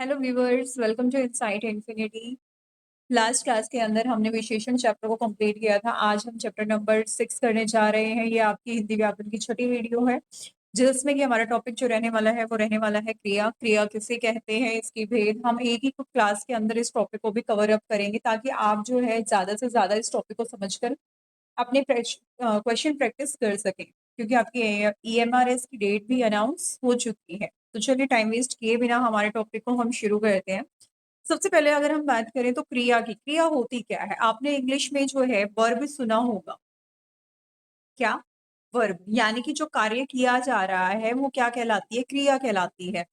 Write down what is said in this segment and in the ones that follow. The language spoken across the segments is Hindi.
Hello viewers, welcome to insight infinity. Last class के अंदर हमने विशेषण चैप्टर को कंप्लीट किया था। आज हम चैप्टर नंबर 6 करने जा रहे हैं। ये आपकी हिंदी व्याकरण की छठी वीडियो है, जिसमें कि हमारा टॉपिक जो रहने वाला है वो रहने वाला है क्रिया। क्रिया किसे कहते हैं, इसकी भेद हम एक ही क्लास के अंदर इस टॉपिक को भी कवर अप करेंगे, ताकि आप जो है ज्यादा से ज्यादा इस टॉपिक को समझकर अपने क्वेश्चन प्रैक्टिस कर सकें, क्योंकि आपकी EMRS की डेट भी अनाउंस हो चुकी है। तो चलिए टाइम वेस्ट किए बिना हमारे टॉपिक को हम शुरू करते हैं। सबसे पहले अगर हम बात करें तो क्रिया की, क्रिया होती क्या है। आपने इंग्लिश में जो है वर्ब सुना होगा। क्या? वर्ब, यानी कि जो कार्य किया जा रहा है वो क्या कहलाती है? क्रिया कहलाती है।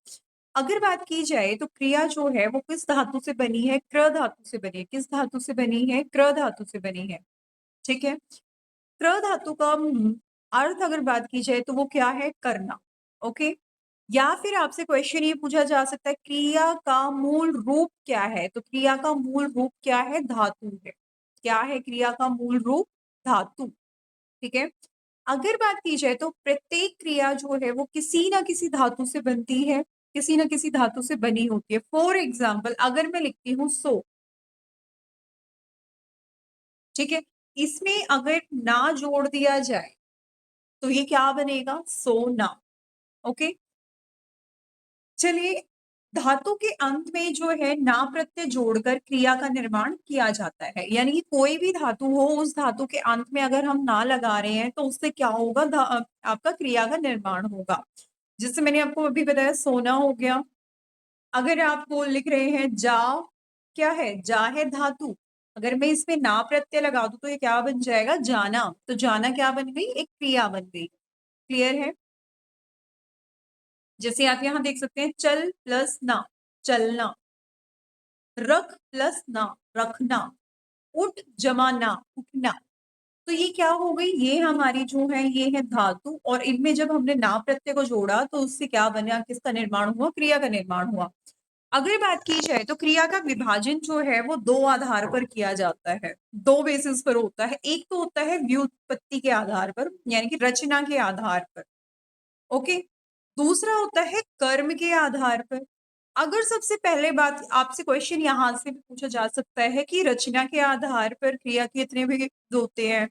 अगर बात की जाए तो क्रिया जो है वो किस धातु से बनी है? क्र धातु से बनी है। किस धातु से बनी है? क्र धातु से बनी है। ठीक है। क्र धातु का अर्थ अगर बात की जाए तो वो क्या है? करना। ओके। या फिर आपसे क्वेश्चन ये पूछा जा सकता है, क्रिया का मूल रूप क्या है? तो क्रिया का मूल रूप क्या है? धातु है। क्या है क्रिया का मूल रूप? धातु। ठीक है। अगर बात की जाए तो प्रत्येक क्रिया जो है वो किसी ना किसी धातु से बनती है, किसी ना किसी धातु से बनी होती है। फॉर एग्जाम्पल अगर मैं लिखती हूँ सो, ठीक है, इसमें अगर ना जोड़ दिया जाए तो ये क्या बनेगा? सोना। ओके। चलिए, धातु के अंत में जो है ना प्रत्यय जोड़कर क्रिया का निर्माण किया जाता है, यानी कि कोई भी धातु हो, उस धातु के अंत में अगर हम ना लगा रहे हैं तो उससे क्या होगा? आपका क्रिया का निर्माण होगा। जैसे मैंने आपको अभी बताया, सोना हो गया। अगर आप वो लिख रहे हैं जा, क्या है? जा है धातु। अगर मैं इसमें ना प्रत्यय लगा दूं तो ये क्या बन जाएगा? जाना। तो जाना क्या बन गई? एक क्रिया बन गई। क्लियर है? जैसे आप यहाँ देख सकते हैं, चल प्लस ना, चलना। रख प्लस ना, रखना। उठ जमा ना, उठना। तो ये क्या हो गई? ये हमारी जो है ये है धातु, और इनमें जब हमने ना प्रत्यय को जोड़ा तो उससे क्या बना? किसका निर्माण हुआ? क्रिया का निर्माण हुआ। अगर बात की जाए तो क्रिया का विभाजन जो है वो दो आधार पर किया जाता है, दो बेसिस पर होता है। एक तो होता है व्युत्पत्ति के आधार पर, यानी कि रचना के आधार पर। ओके। दूसरा होता है कर्म के आधार पर। अगर सबसे पहले बात आपसे क्वेश्चन यहाँ से भी पूछा जा सकता है कि रचना के आधार पर क्रिया के कितने भेद होते हैं,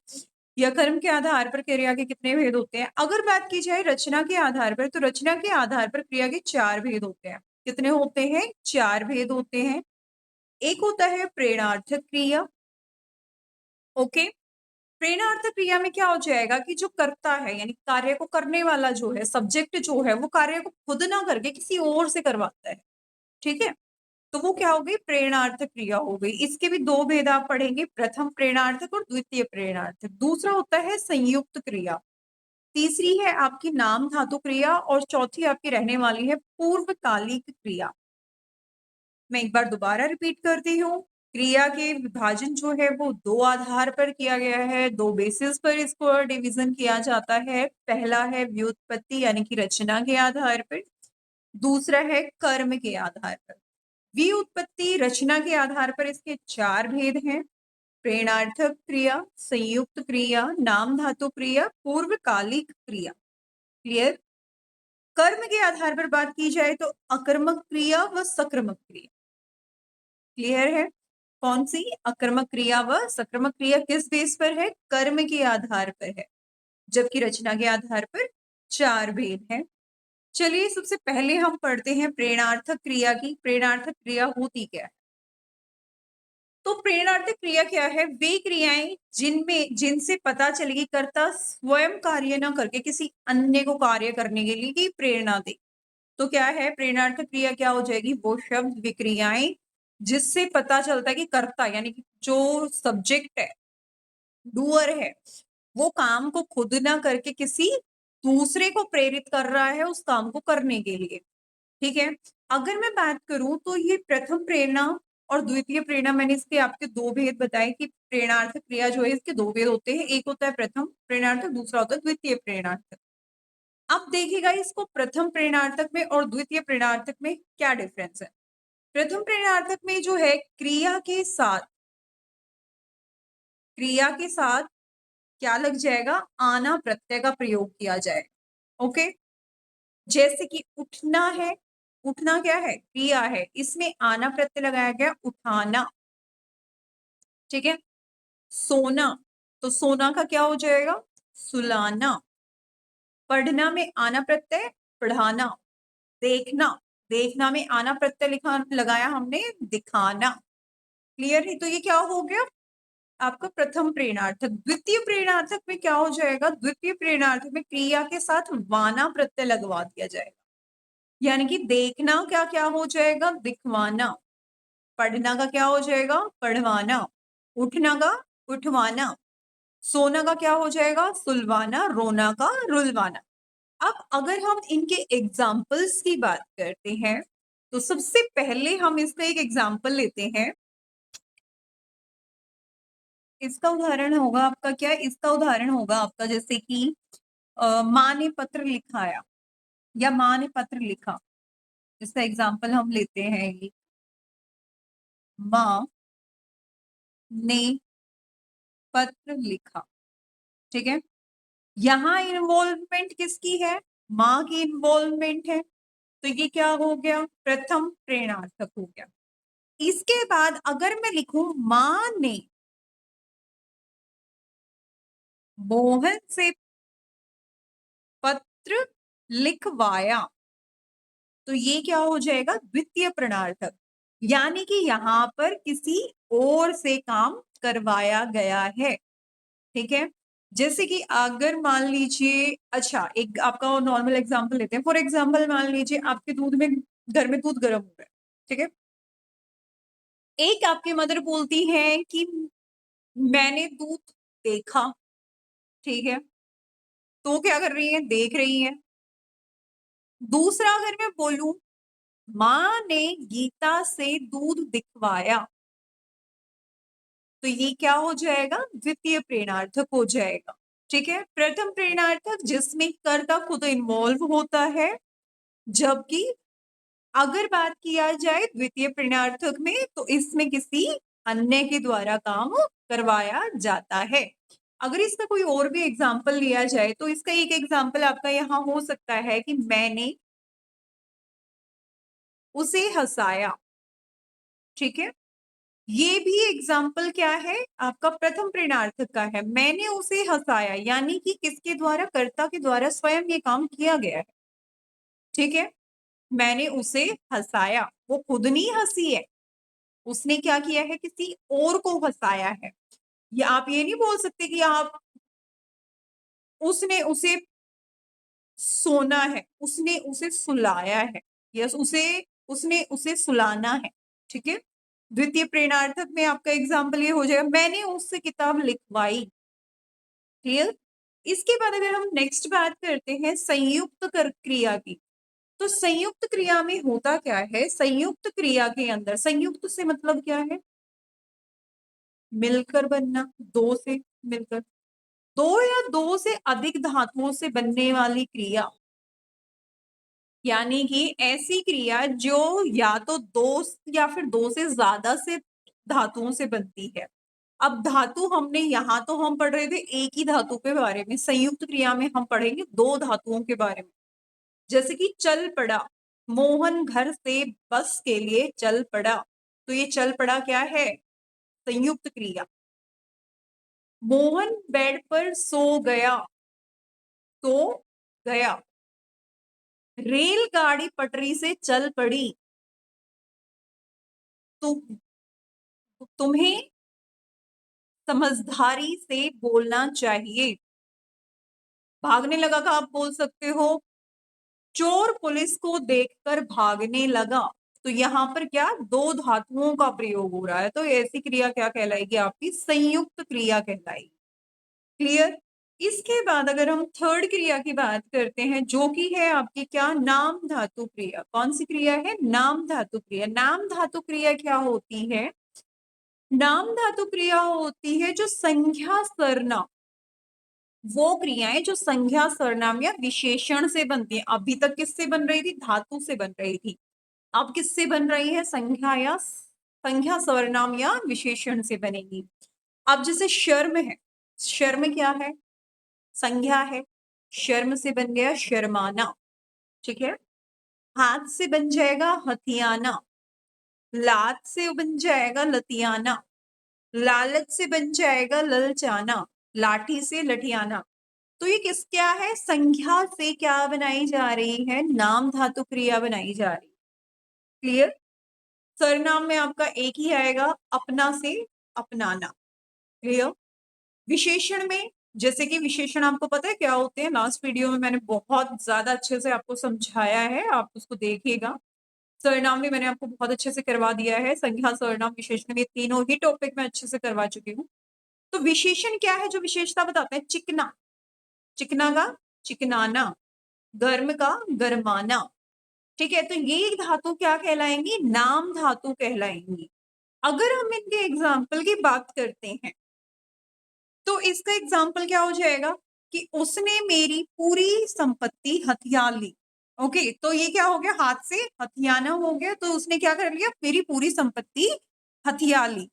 या कर्म के आधार पर क्रिया के कितने भेद होते हैं। अगर बात की जाए रचना के आधार पर, तो रचना के आधार पर क्रिया के चार भेद होते हैं। कितने होते हैं? चार भेद होते हैं। एक होता है प्रेरणार्थक क्रिया। ओके। प्रेरणार्थक क्रिया में क्या हो जाएगा कि जो करता है, यानी कार्य को करने वाला जो है, सब्जेक्ट जो है, वो कार्य को खुद ना करके किसी और से करवाता है। ठीक है। तो वो क्या हो गई? प्रेरणार्थक क्रिया हो गई। इसके भी दो भेद आप पढ़ेंगे, प्रथम प्रेरणार्थक और द्वितीय प्रेरणार्थक। दूसरा होता है संयुक्त क्रिया। तीसरी है आपकी नाम धातु क्रिया, और चौथी आपकी रहने वाली है पूर्वकालिक क्रिया। मैं एक बार दोबारा रिपीट करती हूँ। क्रिया के विभाजन जो है वो दो आधार पर किया गया है, दो बेसिस पर इसको डिवीजन किया जाता है। पहला है व्युत्पत्ति यानी कि रचना के आधार पर, दूसरा है कर्म के आधार पर। व्युत्पत्ति रचना के आधार पर इसके चार भेद हैं: प्रेरणार्थक क्रिया, संयुक्त क्रिया, नाम धातु क्रिया, पूर्वकालिक क्रिया। क्लियर? कर्म के आधार पर बात की जाए तो अकर्मक क्रिया व सकर्मक क्रिया। क्लियर है? कौन सी? अकर्मक क्रिया व सकर्मक क्रिया। किस बेस पर है? कर्म के आधार पर है, जबकि रचना के आधार पर चार भेद हैं। चलिए सबसे पहले हम पढ़ते हैं प्रेरणार्थक क्रिया की। प्रेरणार्थक क्रिया होती क्या है? तो प्रेरणार्थक क्रिया क्या है? वे क्रियाएं जिनमें जिनसे पता चलेगी कर्ता स्वयं कार्य न करके किसी अन्य को कार्य करने के लिए की प्रेरणा दे। तो क्या है प्रेरणार्थक क्रिया? क्या हो जाएगी? वो शब्द विक्रियाएं जिससे पता चलता है कि कर्ता, यानी कि जो सब्जेक्ट है, डूअर है, वो काम को खुद ना करके किसी दूसरे को प्रेरित कर रहा है उस काम को करने के लिए। ठीक है। अगर मैं बात करूं तो ये प्रथम प्रेरणा और द्वितीय प्रेरणा, मैंने इसके आपके दो भेद बताए कि प्रेरणार्थक क्रिया जो है इसके दो भेद होते हैं। एक होता है प्रथम प्रेरणार्थक, दूसरा होता है द्वितीय प्रेरणार्थक। अब देखिएगा इसको प्रथम प्रेरणार्थक में और द्वितीय प्रेरणार्थक में क्या डिफरेंस है। प्रथम प्रेरणार्थक में जो है क्रिया के साथ क्या लग जाएगा? आना प्रत्यय का प्रयोग किया जाएगा। ओके। जैसे कि उठना है, उठना क्या है? क्रिया है, इसमें आना प्रत्यय लगाया गया, उठाना। ठीक है। सोना, तो सोना का क्या हो जाएगा? सुलाना। पढ़ना में आना प्रत्यय, पढ़ाना। देखना, देखना में आना प्रत्यय लिखा लगाया हमने, दिखाना। क्लियर है? तो ये क्या हो गया आपका प्रथम प्रेरणार्थक। द्वितीय प्रेरणार्थक में क्या हो जाएगा? द्वितीय प्रेरणार्थक में क्रिया के साथ वाना प्रत्यय लगवा दिया जाएगा, यानी कि देखना क्या क्या हो जाएगा? दिखवाना। पढ़ना का क्या हो जाएगा? पढ़वाना। उठना का उठवाना। सोना का क्या हो जाएगा? सुलवाना। रोना का रुलवाना। अब अगर हम इनके एग्जाम्पल्स की बात करते हैं तो सबसे पहले हम इसका एक एग्जाम्पल लेते हैं। इसका उदाहरण होगा आपका क्या? इसका उदाहरण होगा आपका जैसे कि माँ ने पत्र लिखाया या माँ ने पत्र लिखा। इसका एग्जाम्पल हम लेते हैं ये, माँ ने पत्र लिखा। ठीक है। यहाँ इन्वॉल्वमेंट किसकी है? माँ की इन्वॉल्वमेंट है, तो ये क्या हो गया? प्रथम प्रेरणार्थक हो गया। इसके बाद अगर मैं लिखूं माँ ने मोहन से पत्र लिखवाया, तो ये क्या हो जाएगा? द्वितीय प्रेरणार्थक, यानी कि यहाँ पर किसी और से काम करवाया गया है। ठीक है। जैसे कि अगर मान लीजिए, अच्छा एक आपका नॉर्मल एग्जांपल लेते हैं। फॉर एग्जांपल मान लीजिए आपके दूध में, घर में दूध गर्म हो रहा है। ठीक है। एक आपकी मदर बोलती है कि मैंने दूध देखा। ठीक है। तो क्या कर रही है? देख रही है। दूसरा अगर मैं बोलूं माँ ने गीता से दूध दिखवाया, तो ये क्या हो जाएगा? द्वितीय प्रेरणार्थक हो जाएगा। ठीक है। प्रथम प्रेरणार्थक जिसमें कर्ता खुद इन्वॉल्व होता है, जबकि अगर बात किया जाए द्वितीय प्रेरणार्थक में तो इसमें किसी अन्य के द्वारा काम करवाया जाता है। अगर इसका कोई और भी एग्जाम्पल लिया जाए तो इसका एक एग्जाम्पल आपका यहाँ हो सकता है कि मैंने उसे हंसाया। ठीक है। ये भी एग्जाम्पल क्या है? आपका प्रथम प्रेरणार्थक का है। मैंने उसे हंसाया, यानी कि किसके द्वारा? कर्ता के द्वारा स्वयं ये काम किया गया है। ठीक है। मैंने उसे हंसाया, वो खुद नहीं हंसी है, उसने क्या किया है? किसी और को हंसाया है। या आप ये नहीं बोल सकते कि आप उसने उसे सोना है, उसने उसे सुलाया है। यस, उसने उसे सुलाना है। ठीक है। द्वितीय प्रेरणार्थक में आपका एग्जाम्पल ये हो जाएगा, मैंने उससे किताब लिखवाई। क्लियर? इसके बाद अगर हम नेक्स्ट बात करते हैं संयुक्त क्रिया की, तो संयुक्त क्रिया में होता क्या है? संयुक्त क्रिया के अंदर, संयुक्त से मतलब क्या है? मिलकर बनना, दो से मिलकर, दो या दो से अधिक धातुओं से बनने वाली क्रिया, यानी कि ऐसी क्रिया जो या तो दो या फिर दो से ज्यादा से धातुओं से बनती है। अब धातु हमने यहाँ तो हम पढ़ रहे थे एक ही धातु के बारे में, संयुक्त क्रिया में हम पढ़ेंगे दो धातुओं के बारे में। जैसे कि चल पड़ा, मोहन घर से बस के लिए चल पड़ा, तो ये चल पड़ा क्या है? संयुक्त क्रिया। मोहन बेड पर सो गया, सो गया। रेलगाड़ी पटरी से चल पड़ी, तो तुम्हें समझदारी से बोलना चाहिए। भागने लगा का आप बोल सकते हो चोर पुलिस को देखकर भागने लगा, तो यहाँ पर क्या? दो धातुओं का प्रयोग हो रहा है, तो ऐसी क्रिया क्या कहलाएगी? आपकी संयुक्त क्रिया कहलाएगी। क्लियर? इसके बाद अगर हम थर्ड क्रिया की बात करते हैं जो कि है आपकी क्या? नाम धातु क्रिया। कौन सी क्रिया है? नाम धातु क्रिया। नाम धातु क्रिया क्या होती है? नाम धातु क्रिया होती है जो संज्ञा सर्वनाम, वो क्रियाएं जो संज्ञा सर्वनाम या विशेषण से बनती है। अभी तक किससे बन रही थी? धातु से बन रही थी। अब किससे बन रही है? संज्ञा सर्वनाम या विशेषण से बनेगी। अब जैसे शर्म है, शर्म क्या है? संज्ञा है। शर्म से बन गया शर्माना। ठीक है। हाथ से बन जाएगा हथियाना, लात से बन जाएगा लतियाना, लालच से बन जाएगा ललचाना, लाठी से लठियाना। तो ये क्या है? संज्ञा से क्या बनाई जा रही है? नाम धातु क्रिया बनाई जा रही है। क्लियर? सरनाम में आपका एक ही आएगा, अपना से अपनाना। क्लियर? विशेषण में, जैसे कि विशेषण आपको पता है क्या होते हैं, लास्ट वीडियो में मैंने बहुत ज्यादा अच्छे से आपको समझाया है, आप उसको देखिएगा। सरनाम भी मैंने आपको बहुत अच्छे से करवा दिया है, संज्ञा सरनाम विशेषण में तीनों ही टॉपिक मैं अच्छे से करवा चुकी हूँ। तो विशेषण क्या है जो विशेषता बताते हैं? चिकना, चिकना का चिकनाना, गर्म का गरमाना। ठीक है, तो ये धातु क्या कहलाएंगी? नाम धातु कहलाएंगी। अगर हम इनके एग्जाम्पल की बात करते हैं तो इसका एग्जाम्पल क्या हो जाएगा कि उसने मेरी पूरी संपत्ति हथिया ली। ओके, तो ये क्या हो गया? हाथ से हथियाना हो गया, तो उसने क्या कर लिया? मेरी पूरी संपत्ति हथिया ली।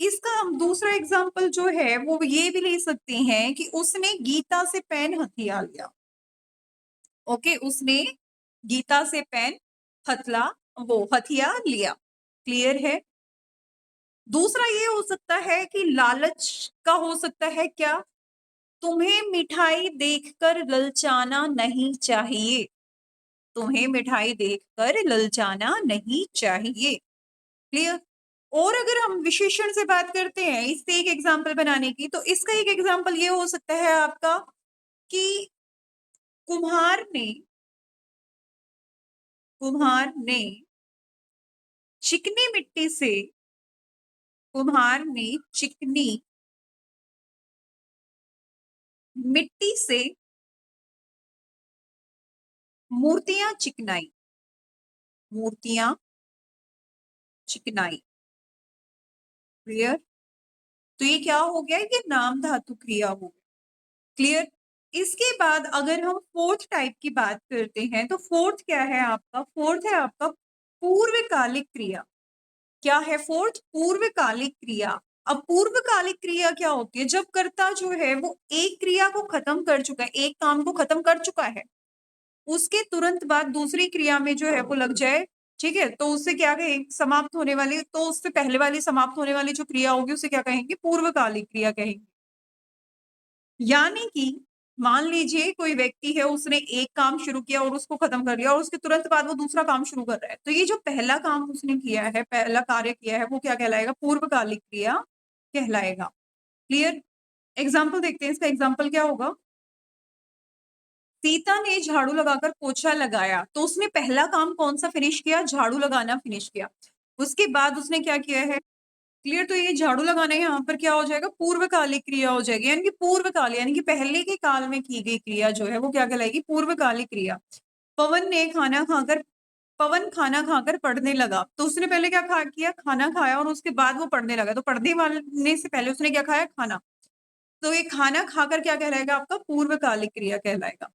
इसका हम दूसरा एग्जाम्पल जो है वो ये भी ले सकते हैं कि उसने गीता से पेन हथिया लिया। ओके, उसने गीता से पेन हथिया लिया। क्लियर है? दूसरा ये हो सकता है कि लालच का हो सकता है क्या? तुम्हें मिठाई देखकर ललचाना नहीं चाहिए, तुम्हें मिठाई देखकर ललचाना नहीं चाहिए। क्लियर? और अगर हम विशेषण से बात करते हैं इससे एक एग्जाम्पल बनाने की, तो इसका एक एग्जाम्पल ये हो सकता है आपका कि कुम्हार ने चिकनी मिट्टी से, कुम्हार ने चिकनी मिट्टी से मूर्तियां चिकनाई, मूर्तियां चिकनाई। क्लियर? तो ये क्या हो गया? ये नाम धातु क्रिया हो गया। क्लियर? इसके बाद अगर हम फोर्थ टाइप की बात करते हैं तो फोर्थ क्या है आपका? फोर्थ है आपका पूर्वकालिक क्रिया। क्या है फोर्थ? पूर्वकालिक क्रिया। अब पूर्वकालिक क्रिया क्या होती है? जब कर्ता जो है वो एक क्रिया को खत्म कर चुका है, एक काम को खत्म कर चुका है, उसके तुरंत बाद दूसरी क्रिया में जो है वो लग जाए। ठीक है, तो उससे क्या कहेंगे? समाप्त होने वाली, तो उससे पहले वाली समाप्त होने वाली जो क्रिया होगी उसे क्या कहेंगे? पूर्वकालिक क्रिया कहेंगे। यानी कि मान लीजिए कोई व्यक्ति है, उसने एक काम शुरू किया और उसको खत्म कर दिया और उसके तुरंत बाद वो दूसरा काम शुरू कर रहा है, तो ये जो पहला काम उसने किया है, पहला कार्य किया है, वो क्या कहलाएगा? पूर्वकालिक क्रिया कहलाएगा। क्लियर? एग्जाम्पल देखते हैं, इसका एग्जाम्पल क्या होगा? सीता ने झाड़ू लगाकर पोछा लगाया, तो उसने पहला काम कौन सा फिनिश किया? झाड़ू लगाना फिनिश किया। उसके बाद उसने क्या किया है? क्लियर? तो ये झाड़ू लगाना यहाँ पर क्या हो जाएगा? पूर्वकालिक क्रिया हो जाएगी, यानी कि पूर्वकाल, यानी कि पहले के काल में की गई क्रिया जो है वो क्या कहलाएगी? पूर्वकालिक क्रिया। पवन खाना खाकर पढ़ने लगा, तो उसने पहले क्या किया? खाना खाया और उसके बाद वो पढ़ने लगा, तो पढ़ने वाले से पहले उसने क्या खाया? खाना। तो ये खाना खाकर क्या कहलाएगा आपका? पूर्वकालिक क्रिया कहलाएगा।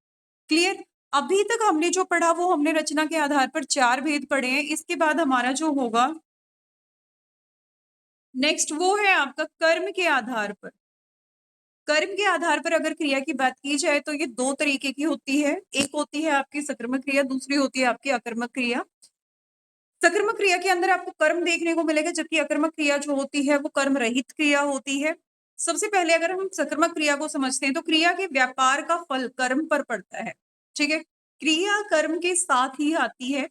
क्लियर? अभी तक हमने जो पढ़ा वो हमने रचना के आधार पर 4 भेद पढ़े हैं। इसके बाद हमारा जो होगा नेक्स्ट वो है आपका कर्म के आधार पर। कर्म के आधार पर अगर क्रिया की बात की जाए तो ये दो तरीके की होती है। एक होती है आपकी सकर्मक क्रिया, दूसरी होती है आपकी अकर्मक क्रिया। सकर्मक क्रिया के अंदर आपको कर्म देखने को मिलेगा, जबकि अकर्मक क्रिया जो होती है वो कर्म रहित क्रिया होती है। सबसे पहले अगर हम सकर्मक क्रिया को समझते हैं तो क्रिया के व्यापार का फल कर्म पर पड़ता है। ठीक है, क्रिया कर्म के साथ ही आती है।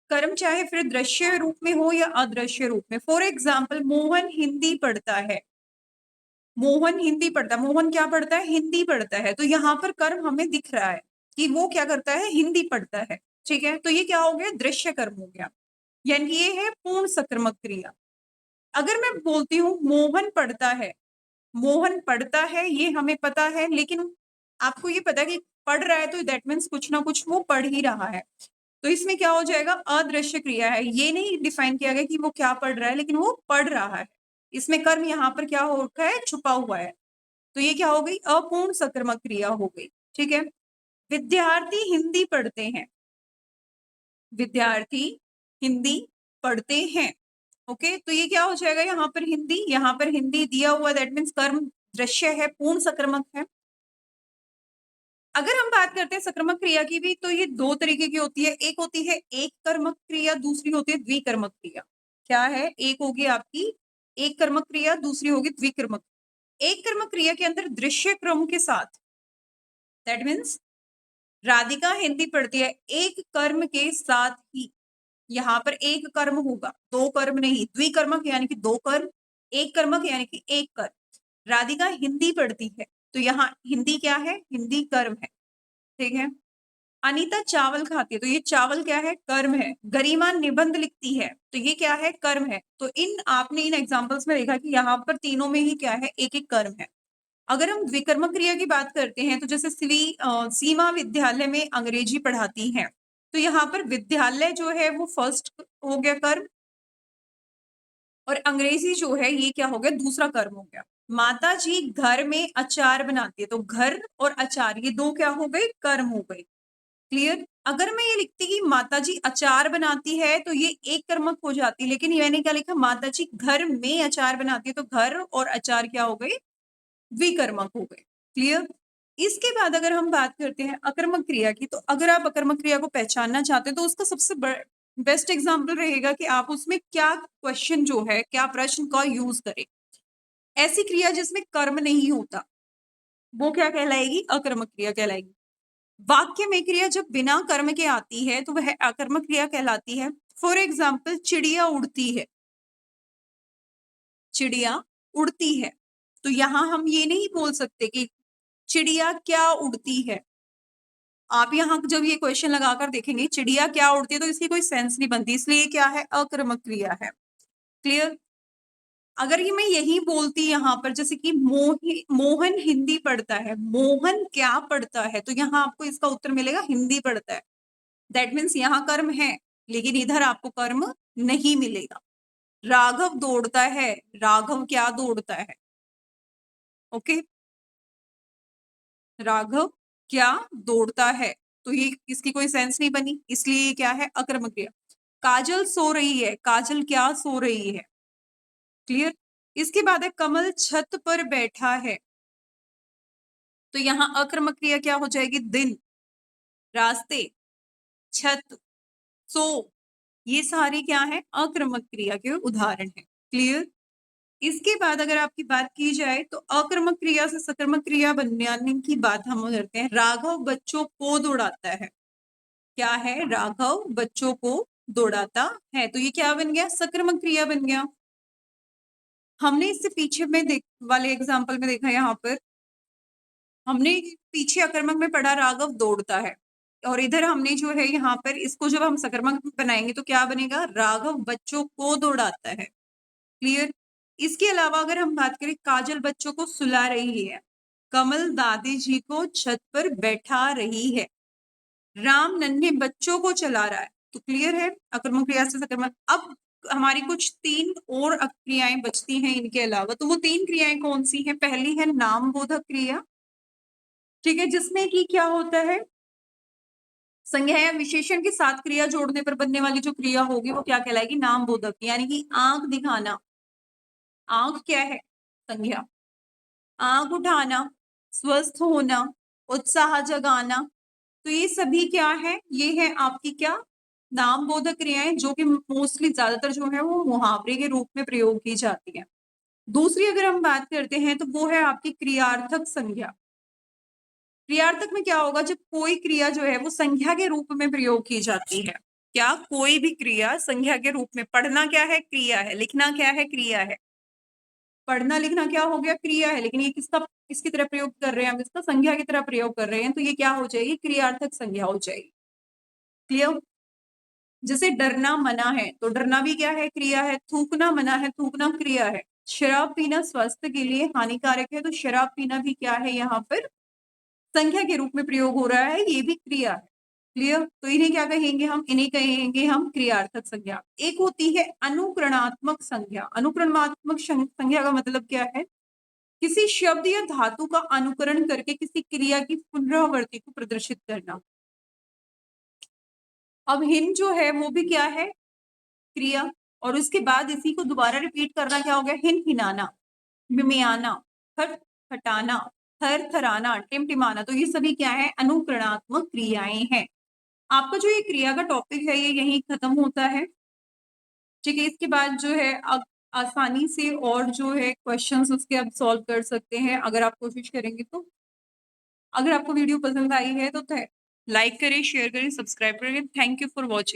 कर्म चाहे फिर दृश्य रूप में हो या अदृश्य रूप में। फॉर एग्जाम्पल, मोहन हिंदी पढ़ता है, मोहन हिंदी पढ़ता है, मोहन क्या पढ़ता है? हिंदी पढ़ता है। तो यहाँ पर कर्म हमें दिख रहा है कि वो क्या करता है? हिंदी पढ़ता है। ठीक है, तो ये क्या हो गया? दृश्य कर्म हो गया, यानी ये है पूर्ण सकर्मक क्रिया। अगर मैं बोलती हूँ मोहन पढ़ता है, मोहन पढ़ता है ये हमें पता है, लेकिन आपको ये पता है कि पढ़ रहा है, तो दैट मीन्स कुछ ना कुछ वो पढ़ ही रहा है। तो इसमें क्या हो जाएगा? अदृश्य क्रिया है। ये नहीं डिफाइन किया गया कि वो क्या पढ़ रहा है, लेकिन वो पढ़ रहा है। इसमें कर्म यहाँ पर क्या हो रखा है? छुपा हुआ है। तो ये क्या हो गई? अपूर्ण सकर्मक क्रिया हो गई। ठीक है, विद्यार्थी हिंदी पढ़ते हैं, विद्यार्थी हिंदी पढ़ते हैं। ओके, तो ये क्या हो जाएगा? यहाँ पर हिंदी, यहाँ पर हिंदी दिया हुआ, दैट मीन्स कर्म दृश्य है, पूर्ण सकर्मक है। अगर हम बात करते हैं सकर्मक क्रिया की भी, तो ये दो तरीके की होती है। एक होती है एक कर्मक क्रिया, दूसरी होती है द्विकर्मक क्रिया। क्या है? एक होगी आपकी एक कर्मक क्रिया, दूसरी होगी द्विकर्मक। एक कर्मक क्रिया के अंदर दृश्य क्रम के साथ, दैट मीन्स राधिका हिंदी पढ़ती है एक कर्म के साथ ही। यहाँ पर एक कर्म होगा, दो कर्म नहीं। द्विकर्मक यानी कि दो कर्म, एक कर्मक यानी कि एक कर्म। राधिका हिंदी पढ़ती है, तो यहाँ हिंदी क्या है? हिंदी कर्म है, ठीक है। अनीता चावल खाती है, तो ये चावल क्या है? कर्म है। गरिमा निबंध लिखती है, तो ये क्या है? कर्म है। तो आपने इन एग्जांपल्स में देखा कि यहाँ पर तीनों में ही क्या है? एक एक कर्म है। अगर हम द्विकर्मक क्रिया की बात करते हैं, तो जैसे सीमा विद्यालय में अंग्रेजी पढ़ाती है, तो यहाँ पर विद्यालय जो है वो फर्स्ट हो गया कर्म, और अंग्रेजी जो है ये क्या हो गया? दूसरा कर्म हो गया। माता जी घर में अचार बनाती है, तो घर और अचार ये दो क्या हो गए? कर्म हो गए। क्लियर? अगर मैं ये लिखती कि माता जी अचार बनाती है, तो ये एक कर्मक हो जाती, लेकिन मैंने क्या लिखा? माता जी घर में अचार बनाती है, तो घर और अचार क्या हो गए? विकर्मक हो गए। क्लियर? इसके बाद अगर हम बात करते हैं अकर्मक क्रिया की, तो अगर आप अकर्मक क्रिया को पहचानना चाहते हैं, तो उसका सबसे बेस्ट एग्जाम्पल रहेगा कि आप उसमें क्या क्वेश्चन जो है, क्या प्रश्न का यूज करें। ऐसी क्रिया जिसमें कर्म नहीं होता, वो क्या कहलाएगी? अकर्मक क्रिया कहलाएगी। वाक्य में क्रिया जब बिना कर्म के आती है, तो वह अकर्मक क्रिया कहलाती है। फॉर एग्जाम्पल, चिड़िया उड़ती है, चिड़िया उड़ती है, तो यहां हम ये नहीं बोल सकते कि चिड़िया क्या उड़ती है। आप यहाँ जब ये क्वेश्चन लगाकर देखेंगे चिड़िया क्या उड़ती है, तो इसकी कोई सेंस नहीं बनती, इसलिए क्या है? अकर्मक क्रिया है। क्लियर? अगर ये मैं यही बोलती यहाँ पर, जैसे कि मोहन हिंदी पढ़ता है, मोहन क्या पढ़ता है, तो यहाँ आपको इसका उत्तर मिलेगा हिंदी पढ़ता है। दैट मीन्स यहाँ कर्म है, लेकिन इधर आपको कर्म नहीं मिलेगा। राघव दौड़ता है, राघव क्या दौड़ता है? ओके, राघव क्या दौड़ता है, तो ये इसकी कोई सेंस नहीं बनी, इसलिए क्या है? अकर्मक क्रिया। काजल सो रही है, काजल क्या सो रही है? क्लियर? इसके बाद है कमल छत पर बैठा है, तो यहाँ अकर्मक क्रिया क्या हो जाएगी? दिन, रास्ते, छत, सो, ये सारी क्या है? अकर्मक क्रिया के उदाहरण है। क्लियर? इसके बाद अगर आपकी बात की जाए, तो अकर्मक क्रिया से सकर्मक क्रिया बनने की बात हम करते हैं। राघव बच्चों को दौड़ाता है, क्या है? राघव बच्चों को दौड़ाता है, तो ये क्या बन गया? सकर्मक क्रिया बन गया। हमने इससे पीछे में वाले एग्जाम्पल में देखा, यहाँ पर हमने पीछे अकर्मक में पढ़ा राघव दौड़ता है, और इधर हमने जो है यहाँ पर इसको जब हम सकर्मक बनाएंगे, तो क्या बनेगा? राघव बच्चों को दौड़ाता है। क्लियर? इसके अलावा अगर हम बात करें, काजल बच्चों को सुला रही है, कमल दादी जी को छत पर बैठा रही है, राम नन्हे बच्चों को चला रहा है, तो क्लियर है? अकर्मक क्रिया से सकर्मक। अब हमारी कुछ तीन और क्रियाएं बचती हैं इनके अलावा, तो वो तीन क्रियाएं कौन सी हैं? पहली है नाम बोधक क्रिया, ठीक है, जिसमें कि क्या होता है? संज्ञा या विशेषण के साथ क्रिया जोड़ने पर बनने वाली जो क्रिया होगी, वो क्या कहलाएगी? नाम बोधक, यानी कि आंख दिखाना। आंख क्या है? संज्ञा। आंख उठाना, स्वस्थ होना, उत्साह जगाना, तो ये सभी क्या है? ये है आपकी क्या? नाम बोधक क्रियाएं, जो कि मोस्टली ज्यादातर जो है वो मुहावरे के रूप में प्रयोग की जाती है। दूसरी अगर हम बात करते हैं, तो वो है आपकी क्रियार्थक संज्ञा। क्रियार्थक में क्या होगा? जब कोई क्रिया जो है वो संज्ञा के रूप में प्रयोग की जाती है। क्या? कोई भी क्रिया संज्ञा के रूप में। पढ़ना क्या है? क्रिया है। लिखना क्या है? क्रिया है। पढ़ना लिखना क्या हो गया? क्रिया है, लेकिन ये किसकी तरह प्रयोग कर रहे हैं हम? इसका संज्ञा की तरह प्रयोग कर रहे हैं, तो ये क्या हो जाएगी? क्रियार्थक संज्ञा हो जाएगी। क्लियर? जैसे डरना मना है, तो डरना भी क्या है? क्रिया है। थूकना मना है, थूकना क्रिया है। शराब पीना स्वास्थ्य के लिए हानिकारक है, तो शराब पीना भी क्या है? यहाँ पर संख्या के रूप में प्रयोग हो रहा है, ये भी क्रिया है। क्लियर? तो इन्हें क्या कहेंगे हम? इन्हें कहेंगे हम क्रियार्थक संज्ञा। एक होती है अनुकरणात्मक संज्ञा। अनुकरणात्मक संज्ञा का मतलब क्या है? किसी शब्द या धातु का अनुकरण करके किसी क्रिया की पुनरावृत्ति को प्रदर्शित करना। अब हिन जो है वो भी क्या है? क्रिया, और उसके बाद इसी को दोबारा रिपीट करना क्या हो गया? हिन हिनाना, मिमियाना, खट खटाना, थरथराना, टिमटिमाना, तो ये सभी क्या है? अनुकरणात्मक क्रियाएं हैं। आपका जो ये क्रिया का टॉपिक है ये यहीं खत्म होता है। ठीक है, इसके बाद जो है अब आसानी से और जो है क्वेश्चंस उसके अब सॉल्व कर सकते हैं अगर आप कोशिश करेंगे तो। अगर आपको वीडियो पसंद आई है तो लाइक करें, शेयर करें, सब्सक्राइब करें। Thank you for watching.